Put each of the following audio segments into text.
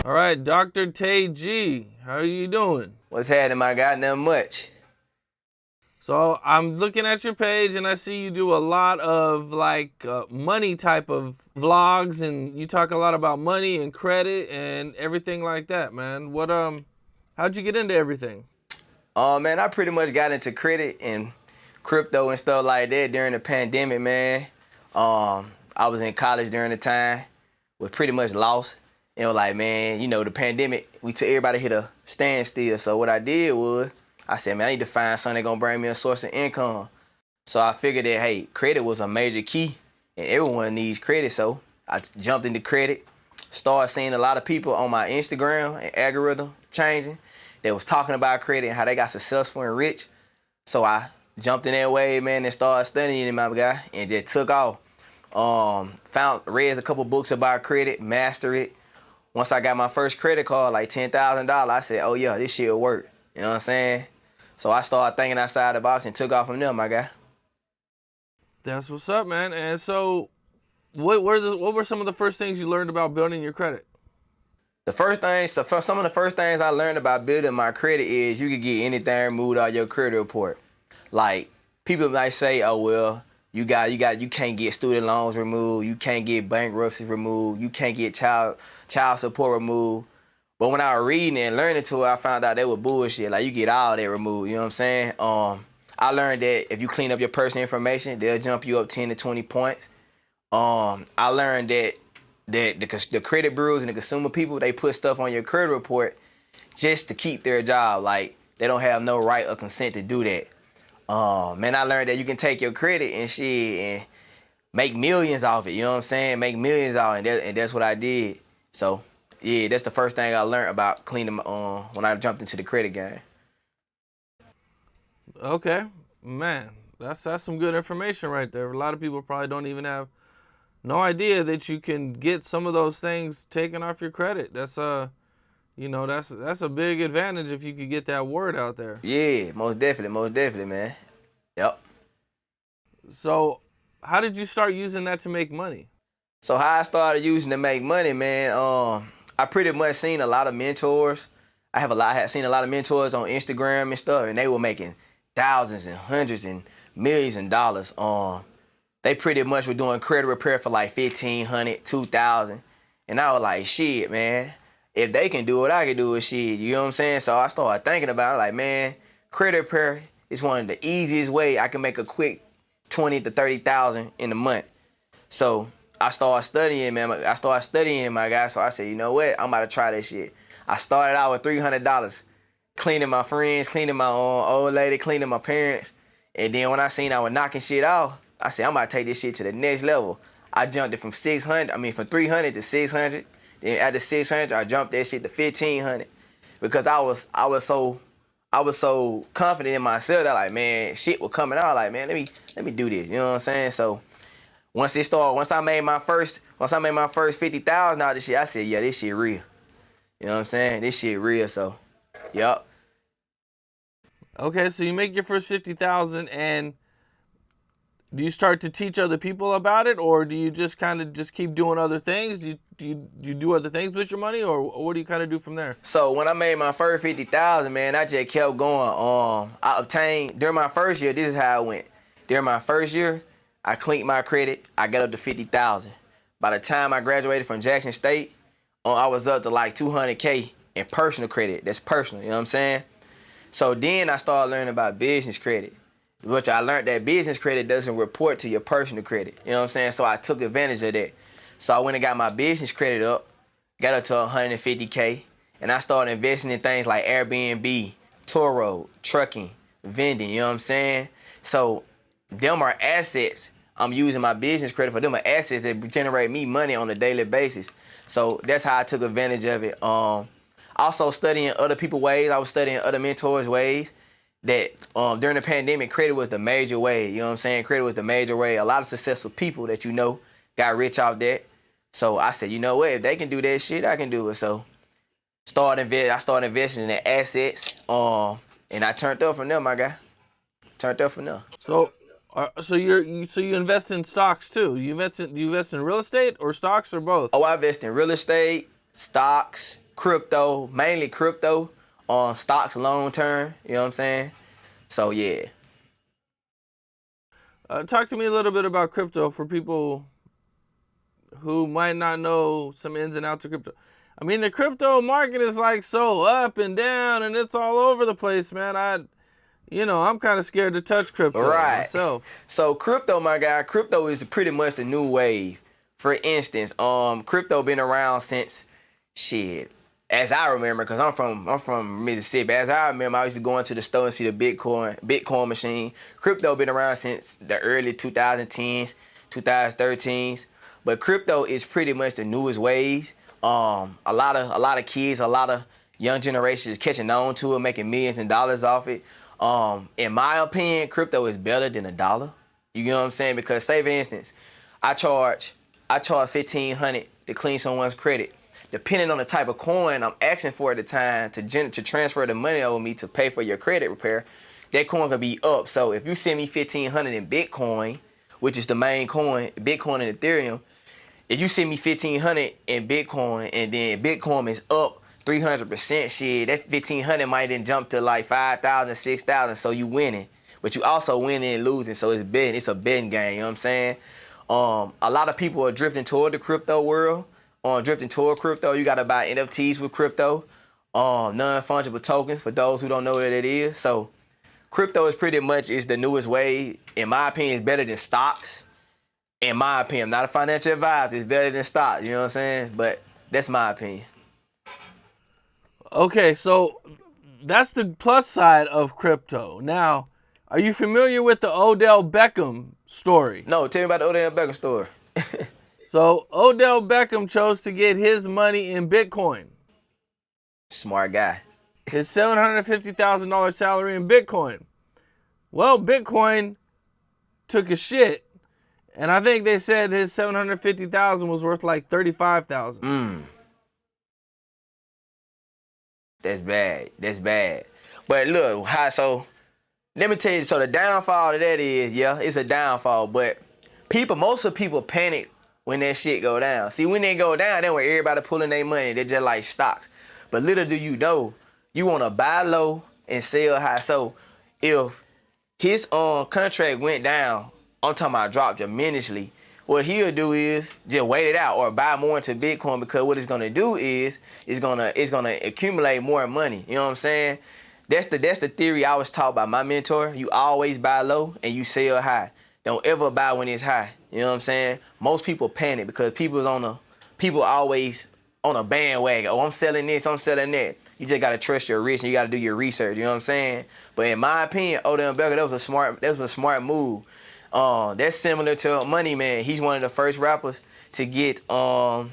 All right, Dr. Tay G, how are you doing? What's happening, my guy? Nothing much. So I'm looking at your page and I see you do a lot of money type of vlogs, and you talk a lot about money and credit and everything like that, man. How'd you get into everything? Man, I pretty much got into credit and crypto and stuff like that during the pandemic, man. I was in college during the time, was pretty much lost. Like, man, the pandemic, everybody hit a standstill. So what I did was, I said, man, I need to find something that's gonna bring me a source of income. So I figured that, hey, credit was a major key, and everyone needs credit. So I jumped into credit, started seeing a lot of people on my Instagram and algorithm changing that was talking about credit and how they got successful and rich. So I jumped in that wave, man, and started studying it, my guy, and just took off. Read a couple books about credit, mastered it. Once I got my first credit card, like $10,000, I said, oh yeah, this shit will work. You know what I'm saying? So I started thinking outside the box and took off from there, my guy. That's what's up, man. And so, what were some of the first things you learned about building your credit? Some of the first things I learned about building my credit is you can get anything removed out of your credit report. Like, people might say, oh well, you can't get student loans removed, you can't get bankruptcy removed, you can't get child support removed. But when I was reading and learning to it, I found out that was bullshit. Like, you get all that removed, you know what I'm saying? I learned that if you clean up your personal information, they'll jump you up 10 to 20 points. I learned that the credit bureaus and the consumer people, they put stuff on your credit report just to keep their job. Like, they don't have no right or consent to do that. Man, I learned that you can take your credit and shit and make millions off it. You know what I'm saying? Make millions off it, and that's what I did. So yeah, that's the first thing I learned about cleaning when I jumped into the credit game. Okay, man, that's some good information right there. A lot of people probably don't even have no idea that you can get some of those things taken off your credit. That's a big advantage if you could get that word out there. Yeah, most definitely, man. Yep. So, how did you start using that to make money? So how I started using to make money, man. I pretty much seen a lot of mentors. I had seen a lot of mentors on Instagram and stuff, and they were making thousands and hundreds and millions of dollars. They pretty much were doing credit repair for like $1,500, $2,000, and I was like, shit, man. If they can do it, I can do it, shit. You know what I'm saying? So I started thinking about it, like, man, credit repair is one of the easiest way I can make a quick 20 to 30,000 in a month. So I started studying, man. I started studying, my guy. So I said, you know what? I'm about to try this shit. I started out with $300, cleaning my friends, cleaning my old lady, cleaning my parents. And then when I seen I was knocking shit off, I said, I'm about to take this shit to the next level. I jumped it from 300 to 600. Then after 600, I jumped that shit to 1,500 because I was so confident in myself that, like, man, shit was coming out. Like, man, let me do this. You know what I'm saying? So once I made my first 50,000 out of this shit, I said, yeah, this shit real. You know what I'm saying? This shit real. So, yup. Okay, so you make your first 50,000, and do you start to teach other people about it, or do you just kind of just keep doing other things? Do you do other things with your money, or what do you kind of do from there? So when I made my first 50,000, man, I just kept going. I obtained during my first year. This is how it went. During my first year, I cleaned my credit. I got up to 50,000. By the time I graduated from Jackson State, I was up to like 200K in personal credit. That's personal. You know what I'm saying? So then I started learning about business credit, which I learned that business credit doesn't report to your personal credit. You know what I'm saying? So I took advantage of that. So I went and got my business credit up, got up to 150K, and I started investing in things like Airbnb, tour road, trucking, vending, you know what I'm saying? So them are assets. I'm using my business credit for them are assets that generate me money on a daily basis. So that's how I took advantage of it. Also studying other people's ways. I was studying other mentors' ways. That during the pandemic, credit was the major way. You know what I'm saying? Credit was the major way. A lot of successful people that you know got rich off that. So I said, you know what? If they can do that shit, I can do it. So I started investing in the assets. And I turned up from there, my guy. Turned up from there. So you invest in stocks too? Do you invest in real estate or stocks or both? Oh, I invest in real estate, stocks, crypto, mainly crypto, on stocks long term. You know what I'm saying? So yeah. Talk to me a little bit about crypto for people who might not know some ins and outs of crypto. I mean, the crypto market is like so up and down, and it's all over the place, man. I'm kind of scared to touch crypto Right. myself. So crypto, my guy, crypto is pretty much the new wave. For instance, crypto been around since shit. As I remember, cause I'm from Mississippi. As I remember, I used to go into the store and see the Bitcoin machine. Crypto been around since the early 2010s, 2013s. But crypto is pretty much the newest wave. A lot of kids, a lot of young generations catching on to it, making millions of dollars off it. In my opinion, crypto is better than a dollar. You know what I'm saying? Because say for instance, I charge $1,500 to clean someone's credit. Depending on the type of coin I'm asking for at the time to transfer the money over me to pay for your credit repair, that coin could be up. So if you send me $1,500 in Bitcoin, which is the main coin, Bitcoin and Ethereum, if you send me $1,500 in Bitcoin and then Bitcoin is up 300%, shit, that $1,500 might then jump to like 5,000, 6,000. So you winning, but you also winning and losing. So it's betting. It's a betting game. You know what I'm saying? A lot of people are drifting toward the crypto world. Drifting toward crypto, you gotta buy NFTs with crypto. Non-fungible tokens for those who don't know what it is. So crypto is pretty much is the newest way. In my opinion, it's better than stocks. In my opinion, I'm not a financial advisor. It's better than stocks. You know what I'm saying? But that's my opinion. Okay, so that's the plus side of crypto. Now, are you familiar with the Odell Beckham story? No, tell me about the Odell Beckham story. So Odell Beckham chose to get his money in Bitcoin. Smart guy. His $750,000 salary in Bitcoin. Well, Bitcoin took a shit, and I think they said his $750,000 was worth like $35,000. That's bad. That's bad. But look, so let me tell you, so the downfall of that is, yeah, it's a downfall, but most of the people panic when that shit go down. See, when they go down, then when everybody pulling their money, they're just like stocks. But little do you know, you want to buy low and sell high. So if his contract went down, I'm talking about dropped tremendously, what he'll do is just wait it out or buy more into Bitcoin, because what it's gonna do is it's gonna accumulate more money. You know what I'm saying? That's the theory I was taught by my mentor. You always buy low and you sell high. Don't ever buy when it's high. You know what I'm saying? Most people panic because people always on a bandwagon. Oh, I'm selling this, I'm selling that. You just gotta trust your risk and you gotta do your research. You know what I'm saying? But in my opinion, Odell Beckham, that was a smart move. That's similar to Money Man. He's one of the first rappers to get rappers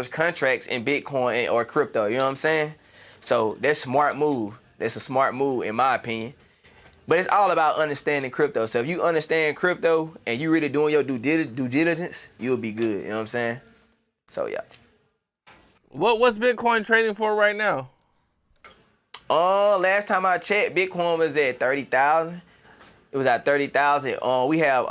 contracts in Bitcoin or crypto. You know what I'm saying? So that's smart move. That's a smart move in my opinion. But it's all about understanding crypto. So if you understand crypto and you really doing your due diligence, you'll be good. You know what I'm saying? So yeah. What's Bitcoin trading for right now? Last time I checked, Bitcoin was at 30,000. It was at 30,000. We have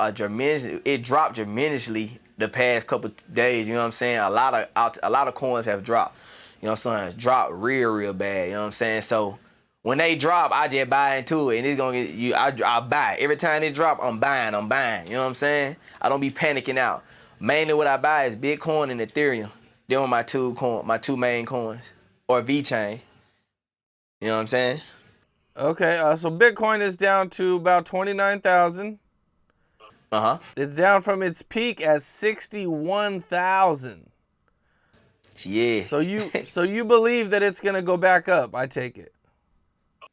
it dropped tremendously the past couple days. You know what I'm saying? A lot of coins have dropped. You know what I'm saying? It's dropped real bad. You know what I'm saying? So when they drop, I just buy into it, and it's gonna get you. I buy every time they drop. I'm buying. You know what I'm saying? I don't be panicking out. Mainly what I buy is Bitcoin and Ethereum. They're my two main coins, or VeChain. You know what I'm saying? Okay, so Bitcoin is down to about 29,000. It's down from its peak at 61,000. Yeah. So you believe that it's gonna go back up? I take it.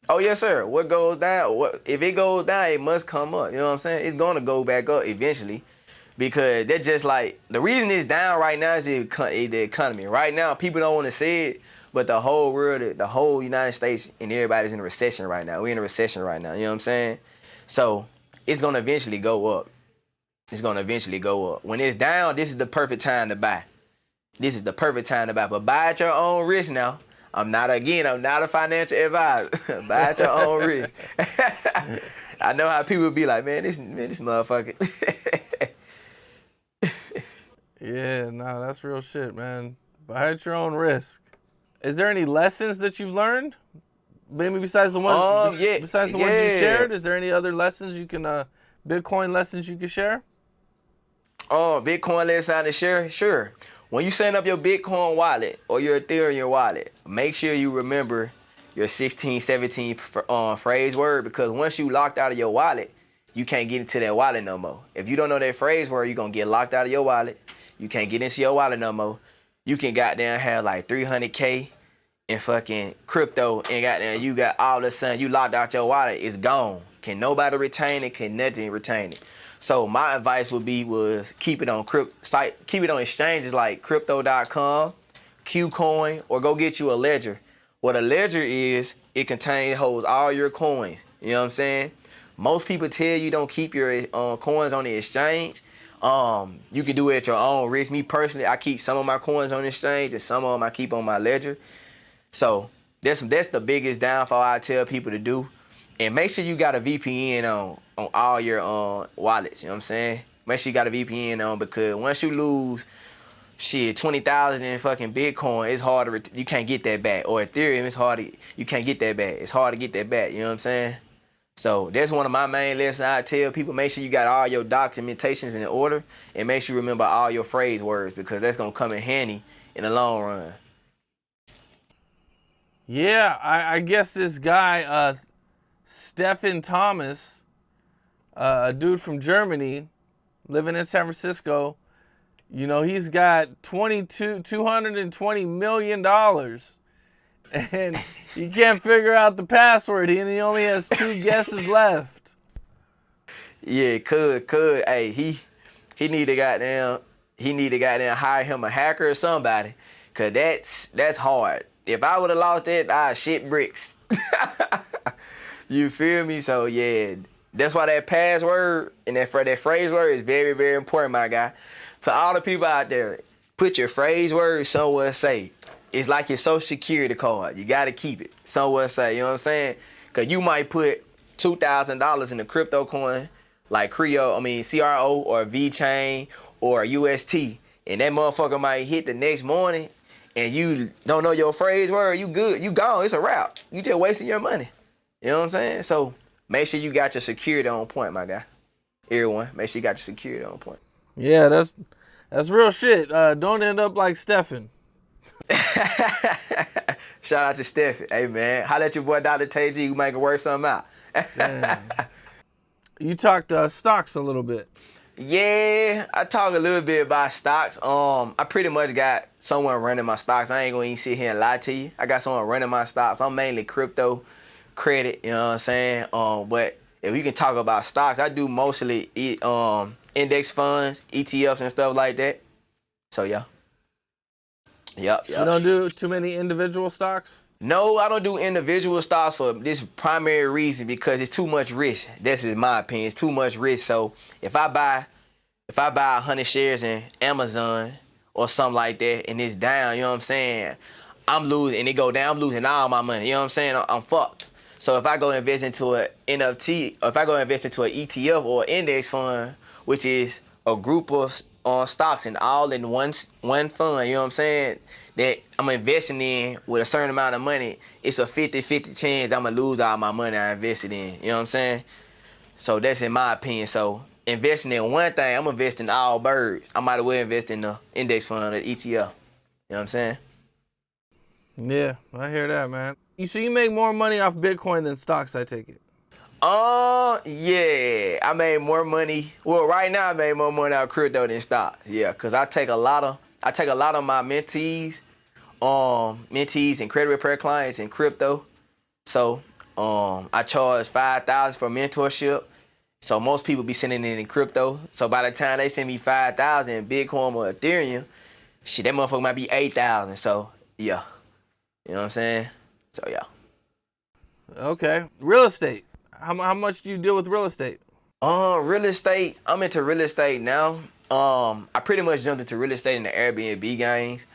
Oh yes, sir. What goes down? If it goes down, it must come up. You know what I'm saying? It's gonna go back up eventually, because they're just like, the reason it's down right now is the economy. Right now, people don't want to say it, but the whole world, the whole United States, and everybody's in a recession right now. We're in a recession right now. You know what I'm saying? So it's gonna eventually go up. It's gonna eventually go up. When it's down, this is the perfect time to buy. This is the perfect time to buy. But buy at your own risk now. I'm not a financial advisor. Buy at your own risk. I know how people be like, man, this motherfucker. Yeah, no, that's real shit, man. Buy at your own risk. Is there any lessons that you've learned? Maybe besides the ones Yeah, besides the ones you shared, is there any other lessons you can Bitcoin lessons you can share? Oh, Bitcoin less out to share? Sure. When you set up your Bitcoin wallet or your Ethereum wallet, make sure you remember your 16, 17 phrase word, because once you locked out of your wallet, you can't get into that wallet no more. If you don't know that phrase word, you're going to get locked out of your wallet. You can't get into your wallet no more. You can goddamn have like 300K in fucking crypto, and goddamn you got all of a sudden you locked out your wallet, it's gone. Can nobody retain it? Can nothing retain it? So my advice would be keep it on keep it on exchanges like crypto.com, Qcoin, or go get you a ledger. What a ledger is, it holds all your coins. You know what I'm saying? Most people tell you don't keep your coins on the exchange. You can do it at your own risk. Me personally, I keep some of my coins on the exchange and some of them I keep on my ledger. So that's the biggest downfall I tell people to do. And make sure you got a VPN on all your wallets. You know what I'm saying? Make sure you got a VPN on, because once you lose 20,000 in fucking Bitcoin, it's hard to you can't get that back. Or Ethereum, you can't get that back. It's hard to get that back. You know what I'm saying? So that's one of my main lessons I tell people. Make sure you got all your documentations in order, and make sure you remember all your phrase words, because that's gonna come in handy in the long run. Yeah, I guess this guy, Stephen Thomas, a dude from Germany, living in San Francisco, he's got $220 million, and he can't figure out the password, and he only has 2 guesses left. Yeah, could. Hey, he need to goddamn hire him a hacker or somebody, cause that's hard. If I would have lost that, I'd shit bricks. You feel me? So yeah, that's why that password and that phrase word is very, very important, my guy. To all the people out there, put your phrase word somewhere safe. It's like your social security card. You gotta keep it somewhere safe. You know what I'm saying? Cause you might put $2,000 in a crypto coin like CRO or VChain or UST, and that motherfucker might hit the next morning, and you don't know your phrase word, you good, you gone. It's a wrap. You just wasting your money. You know what I'm saying? So make sure you got your security on point, my guy. Everyone, make sure you got your security on point. Yeah, that's real shit. Don't end up like Stephen. Shout out to Stephen. Hey man, holla at your boy Dr. Tay G. We might can work something out. You talked stocks a little bit. Yeah, I talk a little bit about stocks. I pretty much got someone running my stocks. I ain't gonna even sit here and lie to you. I got someone running my stocks. I'm mainly crypto, credit, you know what I'm saying? But if we can talk about stocks, I do mostly index funds, ETFs and stuff like that. So yeah. Yep. You don't do too many individual stocks? No, I don't do individual stocks for this primary reason, because it's too much risk. That's in my opinion. It's too much risk. So if I buy 100 shares in Amazon or something like that, and it's down, you know what I'm saying? I'm losing, and it go down, I'm losing all my money. You know what I'm saying? I'm fucked. So if I go invest into an NFT, or if I go invest into an ETF or an index fund, which is a group of stocks and all in one fund, you know what I'm saying, that I'm investing in with a certain amount of money, it's a 50-50 chance I'm gonna lose all my money I invested in. You know what I'm saying? So that's in my opinion. So investing in one thing, I'm investing all birds. I might as well invest in the index fund or the ETF. You know what I'm saying? Yeah, I hear that, man. So you make more money off Bitcoin than stocks, I take it? Yeah, I made more money. Well, right now I made more money out of crypto than stocks. Yeah, cause I take a lot of my mentees and credit repair clients in crypto. So I charge $5,000 for mentorship. So most people be sending it in crypto. So by the time they send me $5,000 in Bitcoin or Ethereum, shit, that motherfucker might be $8,000. So yeah, you know what I'm saying? So yeah. Okay, real estate. How much do you deal with real estate? Real estate. I'm into real estate now. I pretty much jumped into real estate in the Airbnb games.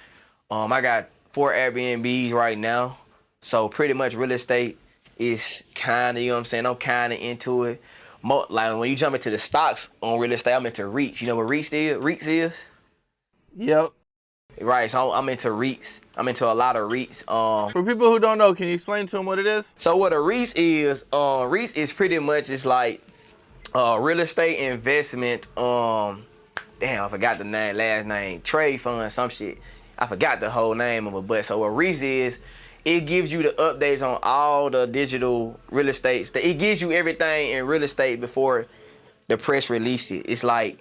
I got 4 Airbnbs right now. So pretty much real estate is kind of, you know what I'm saying? I'm kind of into it. Like when you jump into the stocks on real estate, I'm into REITs. You know what REITs is? Yep. Right, so I'm into REITs. I'm into a lot of REITs. For people who don't know, can you explain to them what it is? So what a REITs is pretty much just like real estate investment. Damn, I forgot the last name. Trade fund, some shit. I forgot the whole name of it. But so what REITs is, it gives you the updates on all the digital real estates. It gives you everything in real estate before the press released it. It's like,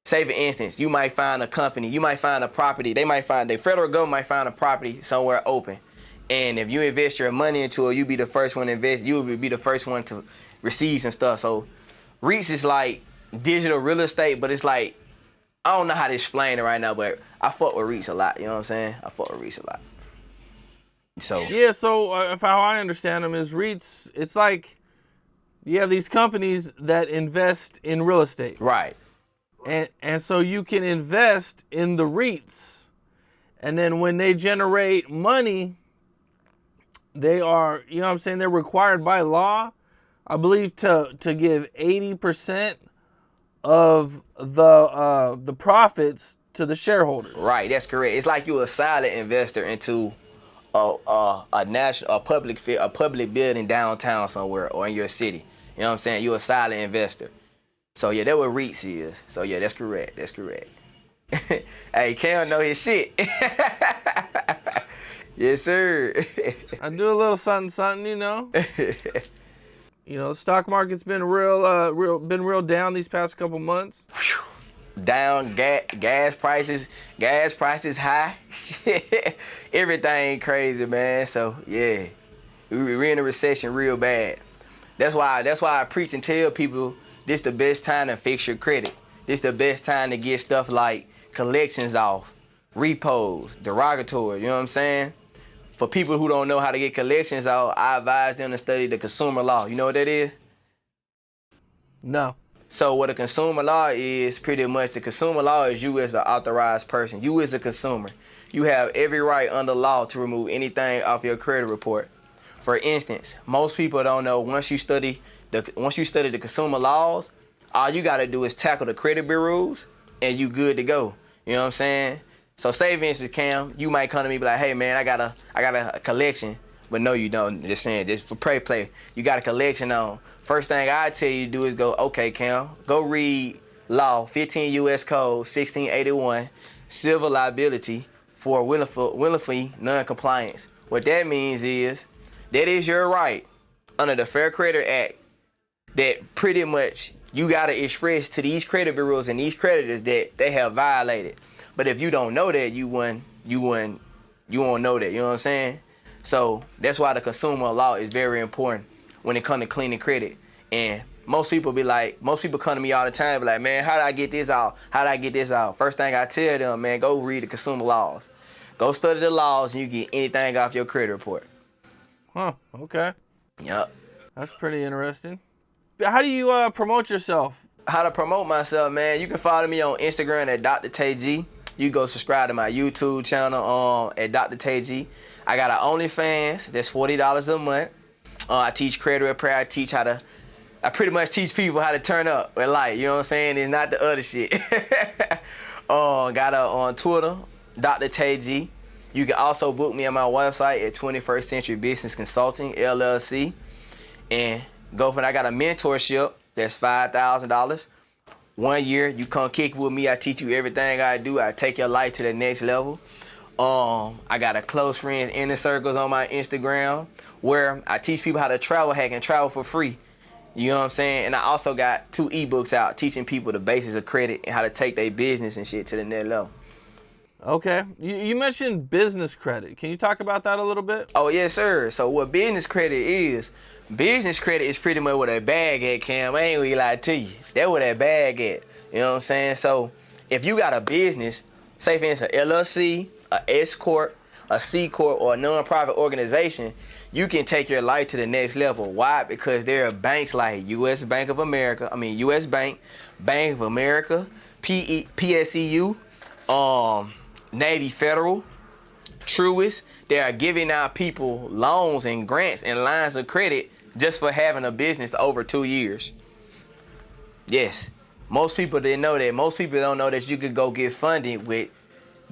say for instance, you might find a company, you might find a property, the federal government might find a property somewhere open. And if you invest your money into it, you be the first one to invest, you will be the first one to receive some stuff. So REITs is like digital real estate, but it's like, I don't know how to explain it right now, but I fuck with REITs a lot, you know what I'm saying? I fuck with REITs a lot. So yeah, so if how I understand them is REITs, it's like you have these companies that invest in real estate. right. And so you can invest in the REITs, and then when they generate money, they are, you know what I'm saying, they're required by law, I believe, to give 80% of the profits to the shareholders. Right, that's correct. It's like you're a silent investor into a public building downtown somewhere or in your city. You know what I'm saying? You're a silent investor. So yeah, that's what REITs is. So yeah, that's correct. That's correct. Hey, Cam know his shit. Yes, sir. I do a little something, you know. You know, the stock market's been real down these past couple months. Down, gas prices high. Shit, everything crazy, man. So yeah, we're in a recession real bad. That's why I preach and tell people this the best time to fix your credit. This the best time to get stuff like collections off, repos, derogatory. You know what I'm saying? For people who don't know how to get collections off, I advise them to study the consumer law. You know what that is? No. So what a consumer law is, pretty much the consumer law is you as an authorized person. You as a consumer. You have every right under law to remove anything off your credit report. For instance, most people don't know once you study the consumer laws, all you gotta do is tackle the credit bureaus and you good to go. You know what I'm saying? So say for instance, Cam, you might come to me and be like, hey man, I got a collection. But no, you don't. Just saying, just for play. You got a collection on. First thing I tell you to do is go, okay, Cam, go read law 15 U.S. Code 1681, civil liability for willful non-compliance. What that means is that is your right under the Fair Credit Act that pretty much you gotta express to these credit bureaus and these creditors that they have violated. But if you don't know that, you won't know that. You know what I'm saying? So that's why the consumer law is very important when it comes to cleaning credit. And most people come to me all the time, be like, man, how do I get this out? How do I get this out? First thing I tell them, man, go read the consumer laws. Go study the laws and you get anything off your credit report. Huh, okay. Yep. That's pretty interesting. How do you promote yourself? How to promote myself, man? You can follow me on Instagram at Dr. Tay G. You go subscribe to my YouTube channel at Dr. Tay G. I got an OnlyFans that's $40 a month. I teach credit repair. I pretty much teach people how to turn up with life. You know what I'm saying? It's not the other shit. Got on Twitter, Dr. Tay G. You can also book me on my website at 21st Century Business Consulting, LLC. And go for it. I got a mentorship that's $5,000. 1 year, you come kick with me. I teach you everything I do. I take your life to the next level. I got a close friends inner circles on my Instagram where I teach people how to travel hack and travel for free. You know what I'm saying? And I also got 2 ebooks out teaching people the basics of credit and how to take their business and shit to the next level. Okay. You mentioned business credit. Can you talk about that a little bit? Oh, yes, sir. So what business credit is pretty much what a bag at, Cam. I ain't really lie to you. That's what that bag at. You know what I'm saying? So if you got a business, say for instance, an LLC, a S Corp, a C Corp, or a non-profit organization, you can take your life to the next level. Why? Because there are banks like U.S. Bank, Bank of America, PSEU, Navy Federal, Truist. They are giving out people loans and grants and lines of credit just for having a business over 2 years. Yes. Most people didn't know that. Most people don't know that you could go get funding with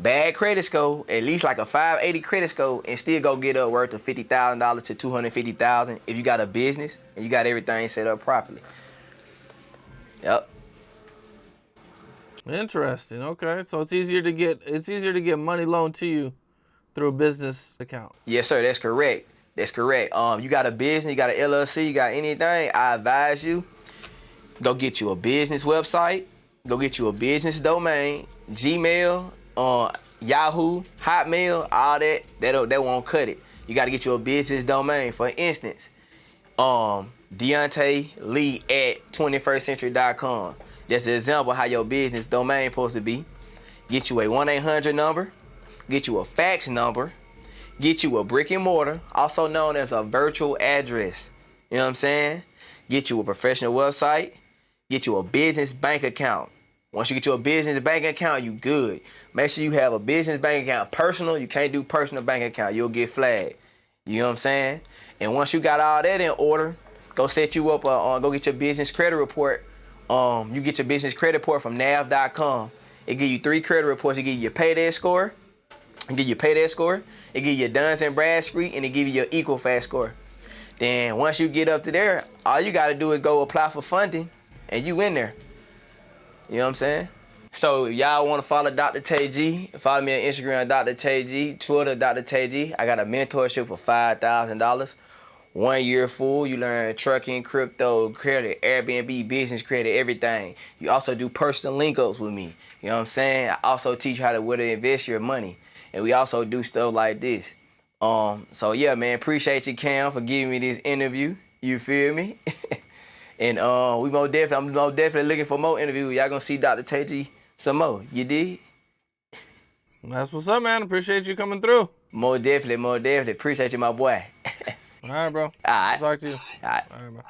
bad credit score, at least like a 580 credit score, and still go get up worth of $50,000 to $250,000 if you got a business and you got everything set up properly. Yep. Interesting. Okay, so it's easier to get money loaned to you through a business account. Yes, sir. That's correct. That's correct. You got a business, you got an LLC, you got anything, I advise you, go get you a business website, go get you a business domain, Gmail, Yahoo, Hotmail, all that won't cut it. You got to get you a business domain. For instance, Deontay Lee at 21stcentury.com. That's an example of how your business domain supposed to be. Get you a 1-800 number, get you a fax number, get you a brick and mortar, also known as a virtual address. You know what I'm saying? Get you a professional website, get you a business bank account. Once you get you a business bank account, you good. Make sure you have a business bank account. Personal, you can't do personal bank account. You'll get flagged. You know what I'm saying? And once you got all that in order, go set you up, go get your business credit report. You get your business credit report from nav.com. It give you 3 credit reports. It give you your payday score. It give you your payday score. It give you your Duns and Bradstreet, and it give you your Equifax score. Then once you get up to there, all you gotta do is go apply for funding, and you in there. You know what I'm saying? So if y'all want to follow Dr. Tay G, follow me on Instagram, Dr. Tay G, Twitter, Dr. Tay G. I got a mentorship for $5,000. 1 year full. You learn trucking, crypto, credit, Airbnb, business credit, everything. You also do personal link-ups with me. You know what I'm saying? I also teach you how to where to invest your money. And we also do stuff like this. So yeah, man, appreciate you, Cam, for giving me this interview. You feel me? And I'm most definitely looking for more interviews. Y'all gonna see Dr. Tay G some more. You did? That's what's up, man. Appreciate you coming through. More definitely. Appreciate you, my boy. All right, bro. All right. Talk to you. All right. All right, bro.